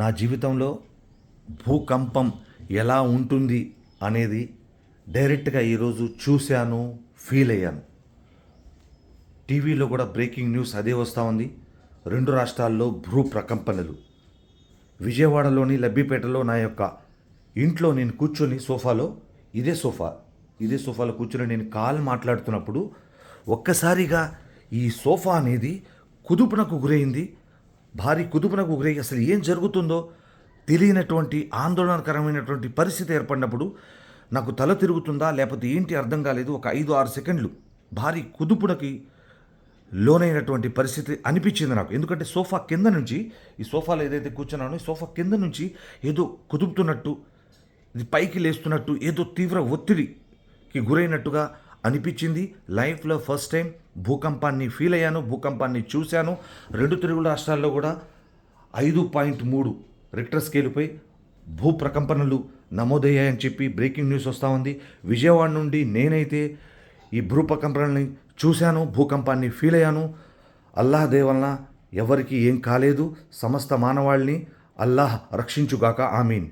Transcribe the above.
నా జీవితంలో భూకంపం ఎలా ఉంటుంది అనేది డైరెక్ట్గా ఈరోజు చూశాను, ఫీల్ అయ్యాను. టీవీలో కూడా బ్రేకింగ్ న్యూస్ అదే వస్తూ ఉంది. 2 రాష్ట్రాల్లో భూ ప్రకంపనలు. విజయవాడలోని లబ్బిపేటలో నా యొక్క ఇంట్లో నేను కూర్చొని ఇదే సోఫాలో కూర్చొని నేను కాల్ మాట్లాడుతున్నప్పుడు ఒక్కసారిగా ఈ సోఫా అనేది కుదుపునకు గురైంది. భారీ కుదుపునకు గురై అసలు ఏం జరుగుతుందో తెలియనటువంటి ఆందోళనకరమైనటువంటి పరిస్థితి ఏర్పడినప్పుడు నాకు తల తిరుగుతుందా లేకపోతే ఏంటి అర్థం కాలేదు. ఒక 5-6 సెకండ్లు భారీ కుదుపునకి లోనైనటువంటి పరిస్థితి అనిపించింది నాకు. ఎందుకంటే సోఫా కింద నుంచి, ఈ సోఫాలో ఏదైతే కూర్చున్నానో ఈ సోఫా కింద నుంచి ఏదో కుదుపుతున్నట్టు, ఇది పైకి లేస్తున్నట్టు, ఏదో తీవ్ర ఒత్తిడికి గురైనట్టుగా అనిపించింది. లైఫ్లో ఫస్ట్ టైం భూకంపాన్ని ఫీల్ అయ్యాను, భూకంపాన్ని చూశాను. 2 తెలుగు రాష్ట్రాల్లో కూడా 5.3 రిక్టర్ స్కేలుపై భూ ప్రకంపనలు నమోదయ్యాయని చెప్పి బ్రేకింగ్ న్యూస్ వస్తూ ఉంది. విజయవాడ నుండి నేనైతే ఈ భూ ప్రకంపనల్ని చూశాను, భూకంపాన్ని ఫీల్ అయ్యాను. అల్లాహ్ దయ వలన ఎవరికి ఏం కాలేదు. సమస్త మానవాళిని అల్లాహ్ రక్షించుగాక. ఆమీన్.